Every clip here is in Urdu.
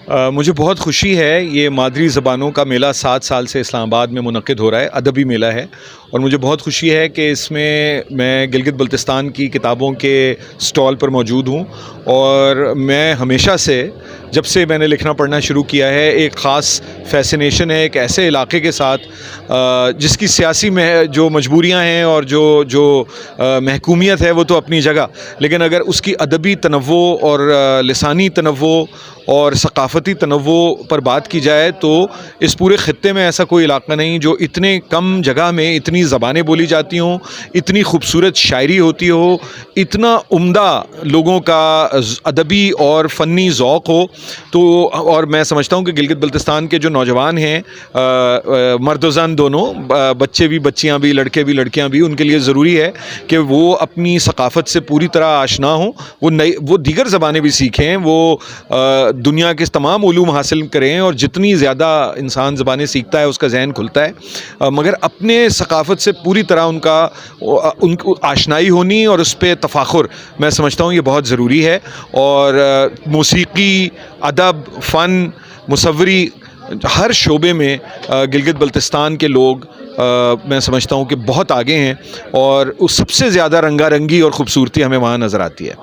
مجھے بہت خوشی ہے، یہ مادری زبانوں کا میلہ 7 سال سے اسلام آباد میں منعقد ہو رہا ہے، ادبی میلہ ہے، اور مجھے بہت خوشی ہے کہ اس میں گلگت بلتستان کی کتابوں کے سٹال پر موجود ہوں، اور میں ہمیشہ سے جب سے میں نے لکھنا پڑھنا شروع کیا ہے ایک خاص فیسینیشن ہے ایک ایسے علاقے کے ساتھ جس کی سیاسی جو مجبوریاں ہیں اور جو محکومیت ہے وہ تو اپنی جگہ، لیکن اگر اس کی ادبی تنوع اور لسانی تنوع اور ثقافتی تنوع پر بات کی جائے تو اس پورے خطے میں ایسا کوئی علاقہ نہیں جو اتنے کم جگہ میں اتنی زبانیں بولی جاتی ہوں، اتنی خوبصورت شاعری ہوتی ہو، اتنا عمدہ لوگوں کا ادبی اور فنی ذوق ہو۔ تو اور میں سمجھتا ہوں کہ گلگت بلتستان کے جو نوجوان ہیں، مرد و زن دونوں، بچے بھی بچیاں بھی لڑکے بھی لڑکیاں بھی، ان کے لیے ضروری ہے کہ وہ اپنی ثقافت سے پوری طرح آشنا ہوں، وہ دیگر زبانیں بھی سیکھیں، وہ دنیا کے تمام علوم حاصل کریں، اور جتنی زیادہ انسان زبانیں سیکھتا ہے اس کا ذہن کھلتا ہے، مگر اپنے ثقافت سے پوری طرح ان کو آشنائی ہونی اور اس پہ تفاخر، میں سمجھتا ہوں یہ بہت ضروری ہے۔ اور موسیقی، ادب، فن، مصوری، ہر شعبے میں گلگت بلتستان کے لوگ میں سمجھتا ہوں کہ بہت آگے ہیں، اور اس سب سے زیادہ رنگا رنگی اور خوبصورتی ہمیں وہاں نظر آتی ہے۔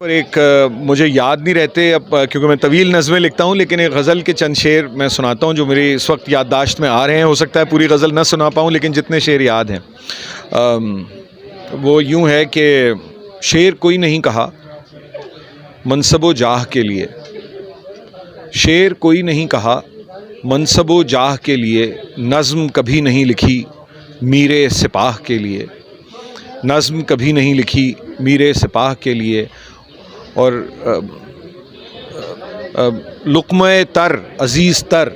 اور ایک مجھے یاد نہیں رہتے اب کیونکہ میں طویل نظمیں لکھتا ہوں، لیکن ایک غزل کے چند شعر میں سناتا ہوں جو میری اس وقت یادداشت میں آ رہے ہیں، ہو سکتا ہے پوری غزل نہ سنا پاؤں لیکن جتنے شعر یاد ہیں وہ یوں ہے کہ شعر کوئی نہیں کہا منصب و جاہ کے لیے، شعر کوئی نہیں کہا منصب و جاہ کے لیے، نظم کبھی نہیں لکھی میرے سپاہ کے لیے، نظم کبھی نہیں لکھی میرے سپاہ کے لیے۔ اور لقمہ تر عزیز تر،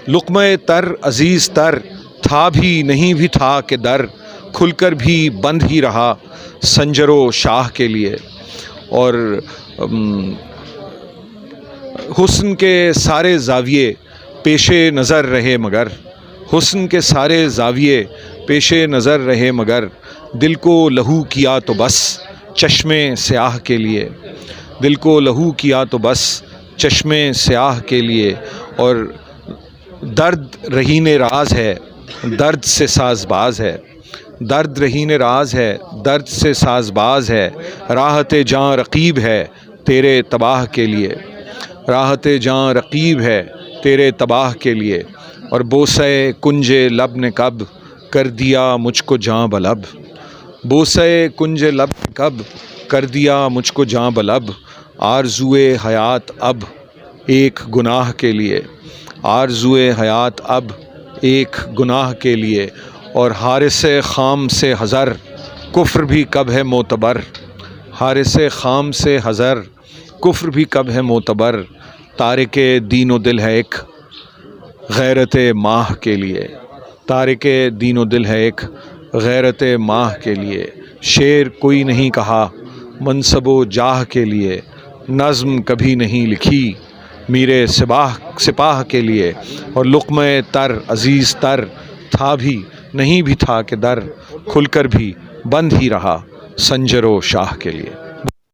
لقمہ تر عزیز تر تھا بھی نہیں بھی تھا کہ در کھل کر بھی بند ہی رہا سنجر و شاہ کے لیے۔ اور حسن کے سارے زاویے پیش نظر رہے مگر، حسن کے سارے زاویے پیش نظر رہے مگر دل کو لہو کیا تو بس چشمے سیاہ کے لیے، دل کو لہو کیا تو بس چشمے سیاہ کے لیے۔ اور درد رہین راز ہے درد سے ساز باز ہے، درد رہین راز ہے درد سے ساز باز ہے، راحت جاں رقیب ہے تیرے تباہ کے لیے، راحت جاں رقیب ہے تیرے تباہ کے لیے۔ اور بوسے کنج لب نے کب کر دیا مجھ کو جاں بلب، بوسے کنج لب نے کب کر دیا مجھ کو جاں بلب، آرزوئے حیات اب ایک گناہ کے لیے، آرزوئے حیات اب ایک گناہ کے لیے۔ اور حارث خام سے حذر کفر بھی کب ہے معتبر، حارث خام سے حذر کفر بھی کب ہے معتبر، تارک دین و دل ہے ایک غیرت ماہ کے لیے، تارک دین و دل ہے ایک غیرت ماہ کے لیے۔ شعر کوئی نہیں کہا منصب و جاہ کے لیے، نظم کبھی نہیں لکھی میرے سپاہ کے لیے، اور لقمہ تر عزیز تر تھا بھی نہیں بھی تھا کہ در کھل کر بھی بند ہی رہا سنجر و شاہ کے لیے۔